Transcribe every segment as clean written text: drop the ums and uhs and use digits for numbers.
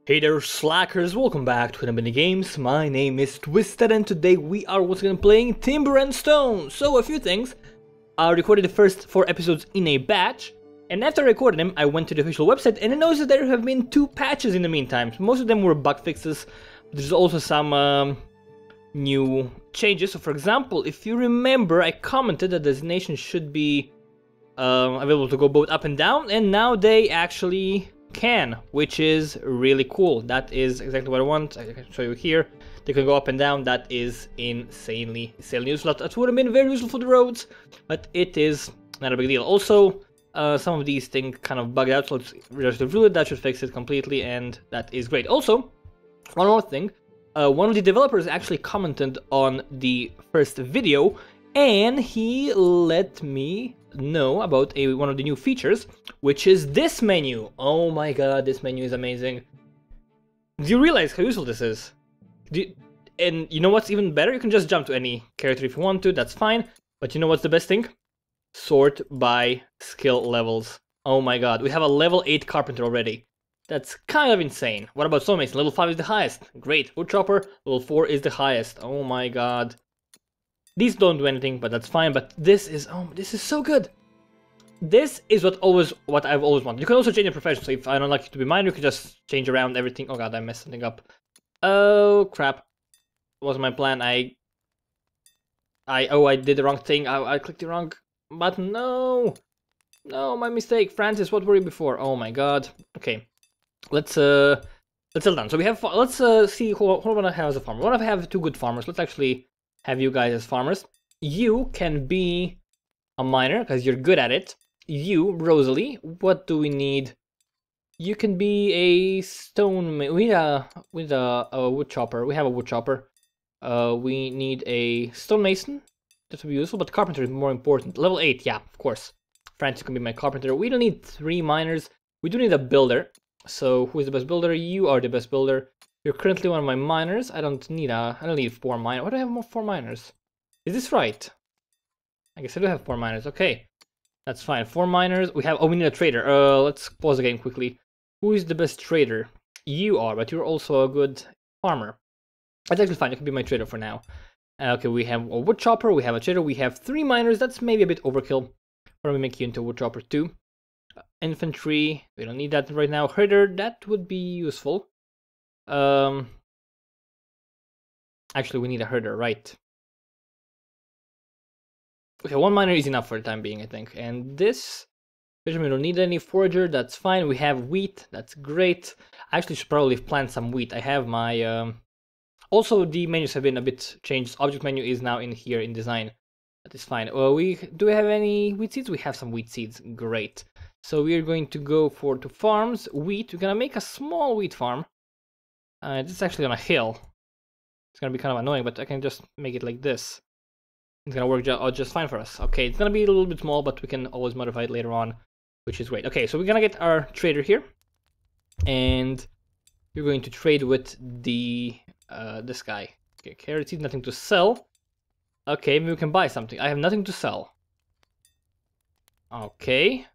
Hey there slackers, welcome back to another mini games. My name is Twisted and today we are once again playing Timber and Stone. So a few things. I recorded the first 4 episodes in a batch, and after I recorded them I went to the official website and I noticed that there have been 2 patches in the meantime. Most of them were bug fixes, but there's also some new changes. So for example, if you remember, I commented that designation should be available to go both up and down, and now they actually can, which is really cool. That is exactly what I want. I can show you here. They can go up and down. That is insanely useful. That would have been very useful for the roads, but it is not a big deal. Also, some of these things kind of bugged out, so let's just rule it. That should fix it completely, and that is great. Also, one more thing. One of the developers actually commented on the first video, and he let me know about one of the new features, which is this menu. Oh my god, this menu is amazing. Do you realize how useful this is? And you know what's even better? You can just jump to any character if you want to, that's fine. But you know what's the best thing? Sort by skill levels. Oh my god, we have a level 8 carpenter already. That's kind of insane. What about stonemason? Level 5 is the highest. Great. Woodchopper, level 4 is the highest. Oh my god. These don't do anything, but that's fine. But this is so good. This is what I've always wanted. You can also change your profession. So if I don't like you to be miner, you can just change around everything. Oh god, I messed something up. Oh crap. What was my plan? I did the wrong thing. I clicked the wrong button. No, my mistake. Francis, what were you before? Oh my god. Okay, let's settle down. So we have. Let's see who I want to have as a farmer. I want to have 2 good farmers. Let's actually have you guys as farmers. You can be a miner because you're good at it. You, Rosalie, what do we need? You can be a stone. We need a wood chopper. We have a wood chopper. We need a stonemason. That would be useful, but carpenter is more important. Level 8, yeah, of course. Francis can be my carpenter. We don't need 3 miners. We do need a builder. So who is the best builder? You are the best builder. You're currently one of my miners. I don't need 4 miners. Why do I have 4 miners? Is this right? I guess I do have 4 miners. Okay, that's fine. 4 miners. We need a trader. Let's pause the game quickly. Who is the best trader? You are, but you're also a good farmer. That's actually fine. You can be my trader for now. Okay, we have a wood chopper. We have a trader. We have 3 miners. That's maybe a bit overkill. Why don't we make you into a wood chopper too? Infantry. We don't need that right now. Herder. That would be useful. Actually, we need a herder, right? Okay, 1 miner is enough for the time being, I think. And this, we don't need any forager. That's fine. We have wheat. That's great. I actually should probably plant some wheat. I have my. Also, the menus have been a bit changed. Object menu is now in here in design. That is fine. Do we have any wheat seeds? We have some wheat seeds. Great. So we are going to go to farms. Wheat. We're gonna make a small wheat farm. It's actually on a hill. It's gonna be kind of annoying, but I can just make it like this. It's gonna work just fine for us. Okay, it's gonna be a little bit small, but we can always modify it later on, which is great. Okay, so we're gonna get our trader here, and you're going to trade with the this guy. Okay, carrot seed, nothing to sell. Okay, maybe we can buy something. I have nothing to sell. Okay,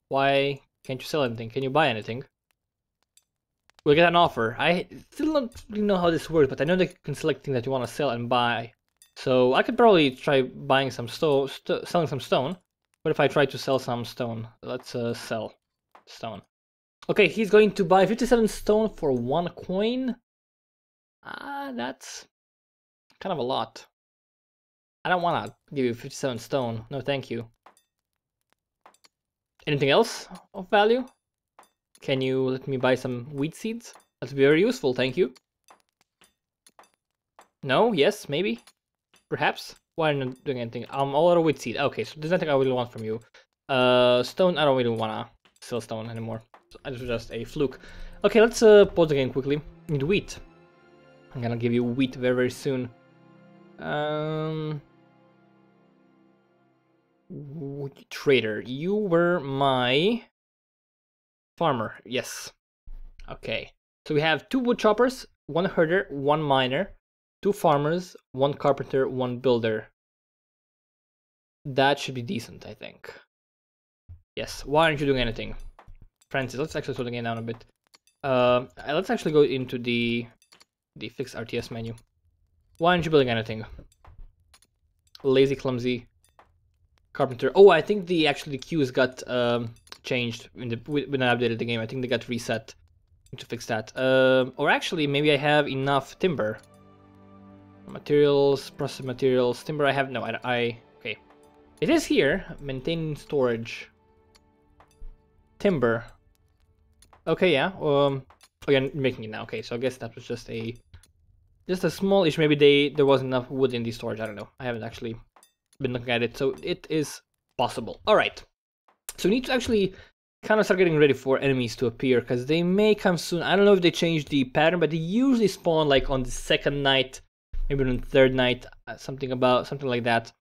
why can't you sell anything? Can you buy anything? We'll get an offer. I still don't really know how this works, but I know that you can select things that you want to sell and buy. So I could probably try buying some selling some stone. What if I try to sell some stone? Let's sell stone. Okay, he's going to buy 57 stone for 1 coin. That's kind of a lot. I don't want to give you 57 stone. No, thank you. Anything else of value? Can you let me buy some wheat seeds? That's very useful, thank you. No? Yes? Maybe? Perhaps? Why are you not doing anything? All out of wheat seed. Okay, so there's nothing I really want from you. Stone, I don't really wanna sell stone anymore. So this was just a fluke. Okay, let's pause the game quickly. Need wheat. I'm gonna give you wheat very soon. Trader, you were my farmer. Yes. Okay. So we have 2 wood choppers, 1 herder, 1 miner, 2 farmers, 1 carpenter, 1 builder. That should be decent, I think. Yes. Why aren't you doing anything? Francis, let's actually slow the game down a bit. Let's actually go into the fixed RTS menu. Why aren't you building anything? Lazy, clumsy, carpenter. Oh, I think the queues got changed when I updated the game. I think they got reset to fix that. Or actually, maybe I have enough timber. Materials, process materials, timber. I have no. I okay. It is here. Maintain storage. Timber. Okay, yeah. Again, making it now. Okay, so I guess that was just a small issue. Maybe there wasn't enough wood in the storage. I don't know. I haven't actually been looking at it, so it is possible. All right. So we need to actually kind of start getting ready for enemies to appear because they may come soon. I don't know if they changed the pattern, but they usually spawn like on the second night, maybe on the third night, something like that.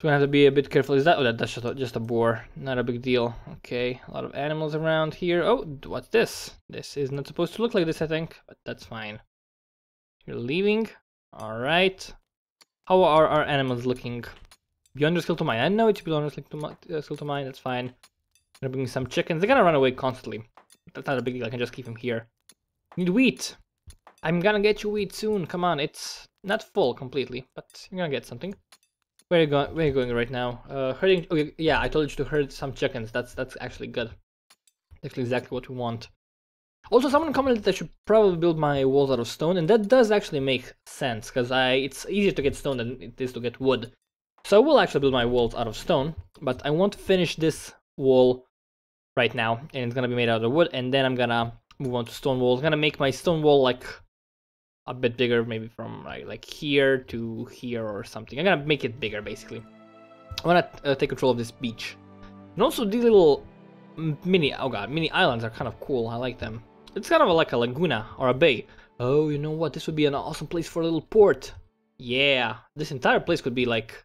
So we have to be a bit careful. Is that? Oh, that's just a boar. Not a big deal. Okay, a lot of animals around here. Oh, what's this? This is not supposed to look like this, I think, but that's fine. You're leaving. All right. How are our animals looking? Beyond your skill to mine. I know it's beyond your skill to mine. That's fine. I'm gonna bring some chickens. They're gonna run away constantly. That's not a big deal. I can just keep them here. Need wheat. I'm gonna get you wheat soon. Come on. It's not full completely, but you're gonna get something. Where are you going right now? Herding. Okay, yeah, I told you to herd some chickens. That's actually good. Actually, exactly what we want. Also, someone commented that I should probably build my walls out of stone, and that does actually make sense because it's easier to get stone than it is to get wood. So I will actually build my walls out of stone, but I want to finish this wall right now, and it's gonna be made out of wood, and then I'm gonna move on to stone walls. I'm gonna make my stone wall like a bit bigger, maybe from like here to here or something. I'm gonna make it bigger, basically. I wanna take control of this beach, and also these little mini islands are kind of cool. I like them. It's kind of like a laguna or a bay. Oh, you know what? This would be an awesome place for a little port. Yeah, this entire place could be like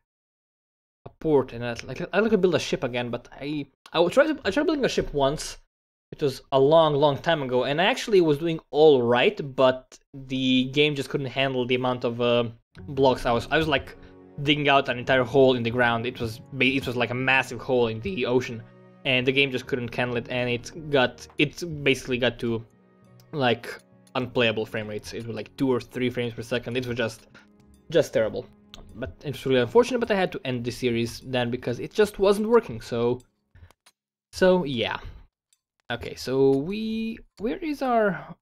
a port, and I could build a ship again. But I tried building a ship once. It was a long time ago, and I actually was doing all right, but the game just couldn't handle the amount of blocks. I was like digging out an entire hole in the ground. It was like a massive hole in the ocean, and the game just couldn't handle it, and it basically got to like unplayable frame rates. It was like 2 or 3 frames per second. It was just terrible. But it was really unfortunate, but I had to end the series then because it just wasn't working. So yeah. Okay, so where is our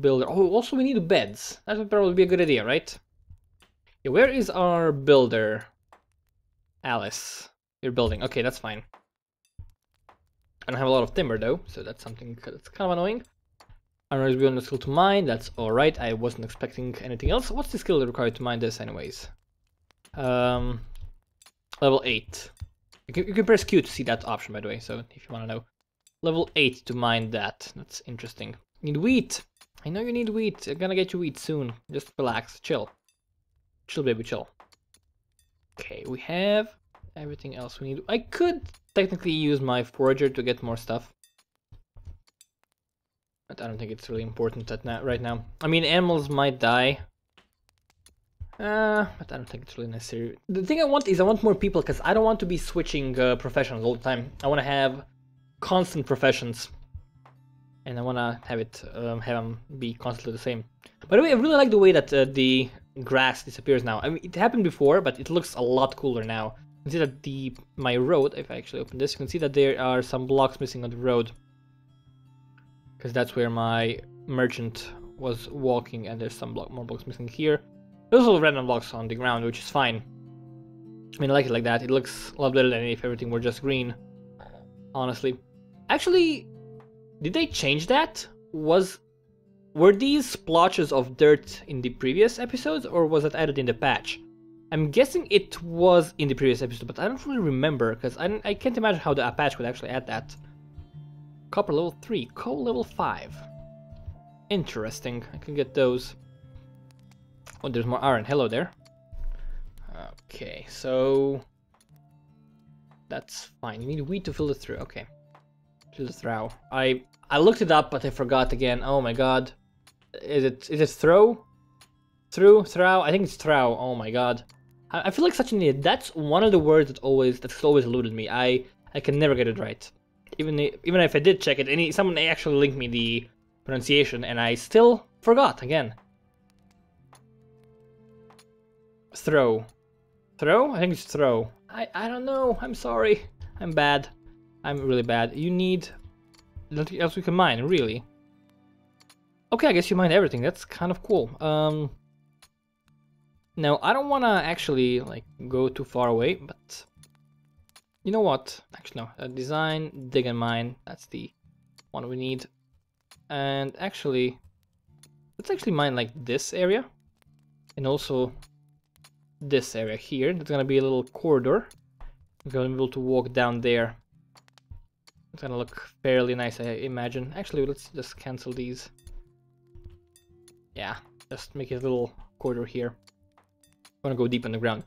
builder? Oh, also we need beds. That would probably be a good idea, right? Yeah, where is our builder? Alice, you're building. Okay, that's fine. I don't have a lot of timber though, so that's something that's kind of annoying. I don't know if beyond the skill to mine. That's all right. I wasn't expecting anything else. What's the skill required to mine this, anyways? Level 8. You can press Q to see that option, by the way. So if you want to know, level 8 to mine that. That's interesting. Need wheat. I know you need wheat. I'm gonna get you wheat soon. Just relax, chill, baby, chill. Okay, we have everything else we need. I could technically use my forager to get more stuff, but I don't think it's really important right now. I mean, animals might die, but I don't think it's really necessary. The thing I want more people, because I don't want to be switching professions all the time. I want to have constant professions, and I want to have them be constantly the same. By the way, I really like the way that the grass disappears now. I mean, it happened before, but it looks a lot cooler now. You can see that my road, if I actually open this, you can see that there are some blocks missing on the road, because that's where my merchant was walking, and there's some more blocks missing here. There's also random blocks on the ground, which is fine. I mean, I like it like that. It looks a lot better than if everything were just green, honestly. Actually, did they change that? Were these splotches of dirt in the previous episodes, or was it added in the patch? I'm guessing it was in the previous episode, but I don't really remember, because I can't imagine how the patch would actually add that. Copper level 3, coal level 5. Interesting, I can get those. Oh, there's more iron. Hello there. Okay, so that's fine. You need wheat to filter through. Okay, filter through. I looked it up, but I forgot again. Oh my god, is it throw? Through? I think it's throw. Oh my god, I feel like such an idiot. That's one of the words that's always eluded me. I can never get it right. Even if I did check it, someone actually linked me pronunciation, and I still forgot again. Throw. Throw? I think it's throw. I don't know. I'm sorry. I'm bad. I'm really bad. You need nothing else we can mine, really. Okay, I guess you mine everything. That's kind of cool. Now, I don't want to actually like go too far away, but you know what? Actually, no. Design, dig and mine. That's the one we need. And actually, let's actually mine like this area. And also this area here. There's gonna be a little corridor. We're gonna be able to walk down there. It's gonna look fairly nice, I imagine. Actually, let's just cancel these. Yeah, just make it a little corridor here. I wanna go deep underground.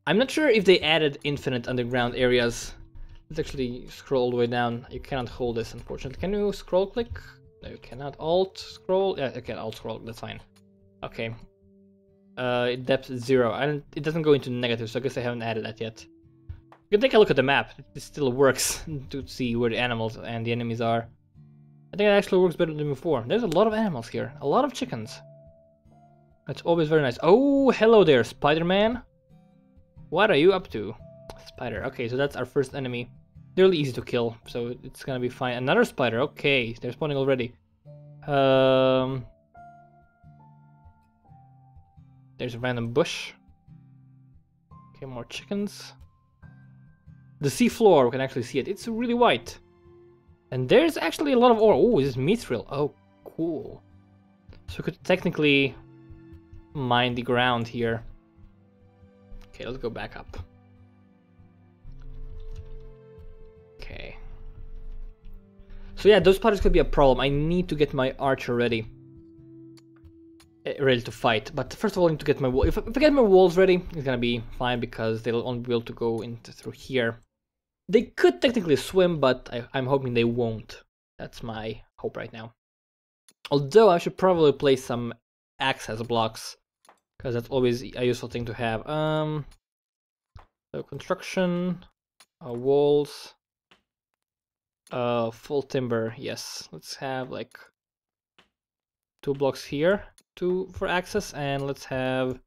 I'm not sure if they added infinite underground areas. Let's actually scroll all the way down. You cannot hold this, unfortunately. Can you scroll click? No, you cannot. Alt scroll? Yeah, you can alt scroll. That's fine. Okay. Depth 0. It doesn't go into negative, so I guess I haven't added that yet. You can take a look at the map. It still works to see where the animals and the enemies are. I think it actually works better than before. There's a lot of animals here. A lot of chickens. That's always very nice. Oh, hello there, Spider-Man. What are you up to? Spider. Okay, so that's our first enemy. They're really easy to kill, so it's gonna be fine. Another spider. Okay, they're spawning already. There's a random bush. Okay, more chickens. The sea floor, we can actually see it. It's really white. And there's actually a lot of ore. Oh, this is mithril. Oh, cool. So we could technically mine the ground here. Okay, let's go back up. Okay. So yeah, those spiders could be a problem. I need to get my archer ready. Ready to fight. But first of all, I need to get my wall. If I get my walls ready, it's gonna be fine because they'll only be able to go through here. They could technically swim, but I'm hoping they won't. That's my hope right now. Although I should probably place some access blocks, because that's always a useful thing to have. So construction, walls, full timber. Yes, let's have like 2 blocks here, 2 for access, and let's have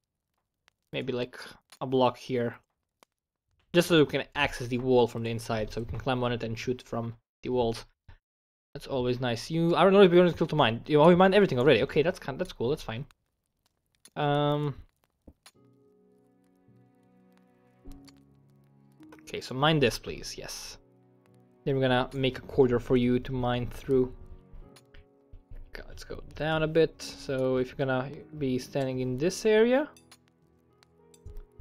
maybe like a block here. Just so we can access the wall from the inside, so we can climb on it and shoot from the walls. That's always nice. I don't know if you're going to mine. You mine everything already. Okay, that's cool. That's fine. Okay, so mine this, please. Yes. Then we're gonna make a corridor for you to mine through. Okay, let's go down a bit. So if you're gonna be standing in this area,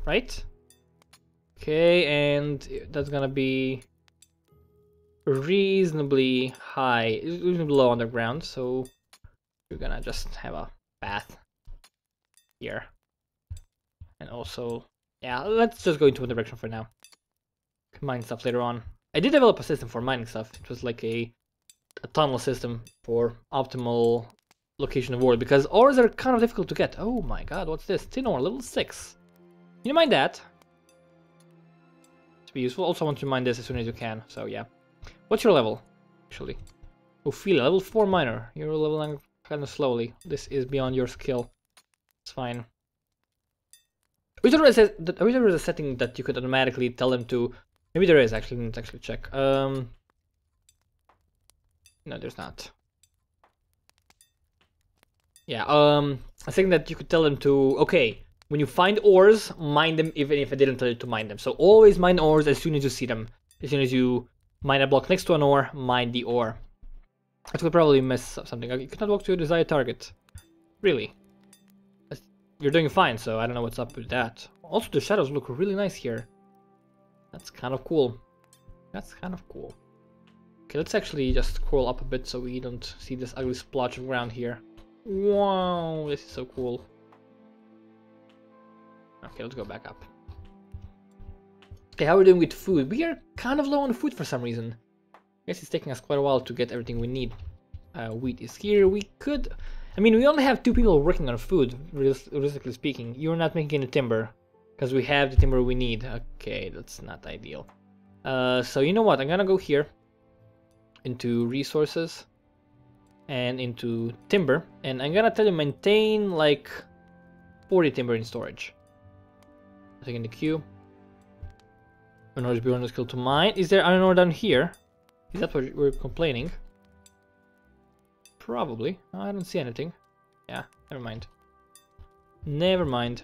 right? Okay, and that's gonna be reasonably high, reasonably low underground, so we're gonna just have a path here. And also, yeah, let's just go into one direction for now. Mine stuff later on. I did develop a system for mining stuff. It was like a tunnel system for optimal location of ore, because ores are kind of difficult to get. Oh my god, what's this? Tin ore, level 6. You mind that? Be useful. Also want to mine this as soon as you can, so yeah. What's your level, actually? Ophelia, level 4 miner. You're leveling kind of slowly. This is beyond your skill. It's fine. I wish there was a setting that you could automatically tell them to... Maybe there is, actually. Let's actually check. No, there's not. Yeah, I think that you could tell them to... Okay, when you find ores, mine them even if I didn't tell you to mine them. So always mine ores as soon as you see them. As soon as you mine a block next to an ore, mine the ore. I could probably miss something. You cannot walk to your desired target. Really? You're doing fine, so I don't know what's up with that. Also, the shadows look really nice here. That's kind of cool. That's kind of cool. Okay, let's actually just crawl up a bit so we don't see this ugly splotch of ground here. Wow, this is so cool. Okay, let's go back up. Okay, how are we doing with food? We are kind of low on food for some reason. I guess it's taking us quite a while to get everything we need. Wheat is here. We could... I mean, we only have 2 people working on food, realistically speaking. You're not making any timber, because we have the timber we need. Okay, that's not ideal. So you know what? I'm gonna go here into resources. and into timber. And I'm gonna tell you maintain like 40 timber in storage. Taking the queue. Iron ore is beyond the skill to mine. Is there iron ore down here? Is that what we're complaining? Probably. No, I don't see anything. Yeah, never mind. Never mind.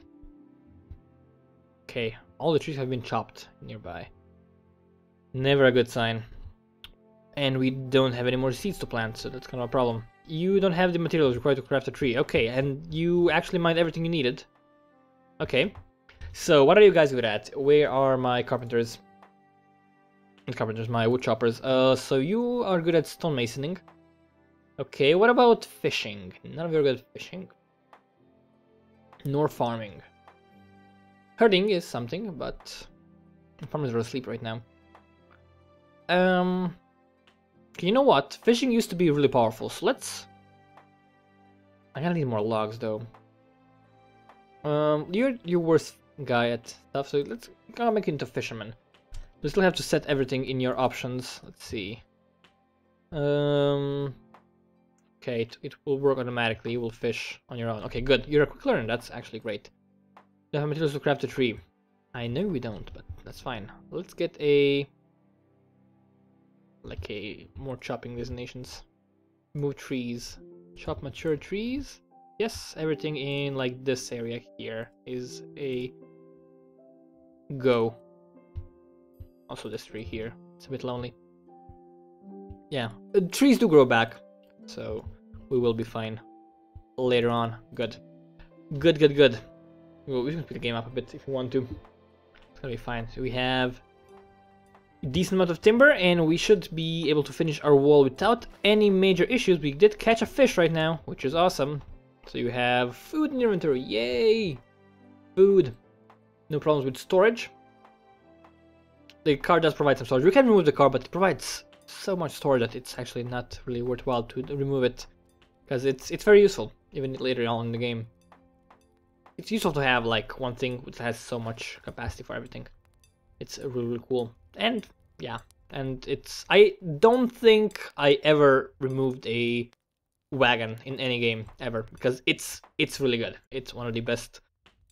Okay, all the trees have been chopped nearby. Never a good sign. And we don't have any more seeds to plant, so that's kind of a problem. You don't have the materials required to craft a tree. Okay, and you actually mined everything you needed. Okay. So, what are you guys good at? Where are my carpenters? Carpenters, my wood choppers. So you are good at stonemasoning. Okay, what about fishing? None of you are good at fishing. Nor farming. Herding is something, but farmers are asleep right now. You know what? Fishing used to be really powerful, so let's... I'm gonna need more logs though. You're worst guy at stuff, so let's gotta make it into fisherman. You still have to set everything in your options. Let's see. Okay, it will work automatically. You will fish on your own. Okay, good. You're a quick learner. That's actually great. You have materials to craft a tree. I know we don't, but that's fine. Let's get a more chopping designations. Move trees. Chop mature trees. Yes, everything in like this area here is a go. Also this tree here. It's a bit lonely. Yeah, trees do grow back, so we will be fine later on. Good. Good. Well, we can pick the game up a bit if you want to. It's gonna be fine. So we have a decent amount of timber, and we should be able to finish our wall without any major issues. We did catch a fish right now, which is awesome. So you have food in your inventory. Yay! Food. No problems with storage. The car does provide some storage. We can remove the car, but it provides so much storage that it's actually not really worthwhile to remove it, because it's very useful even later on in the game. It's useful to have like one thing which has so much capacity for everything. It's really cool. And yeah, and I don't think I ever removed a wagon in any game ever, because it's really good. It's one of the best.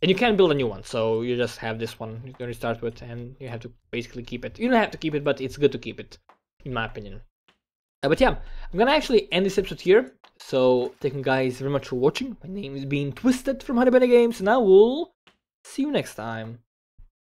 And you can build a new one, so you just have this one you're going to start with, and you have to basically keep it. You don't have to keep it, but it's good to keep it, in my opinion. But yeah, I'm gonna actually end this episode here. So, thank you guys very much for watching. My name is being Twisted from Honey Bunny Games, and I will see you next time.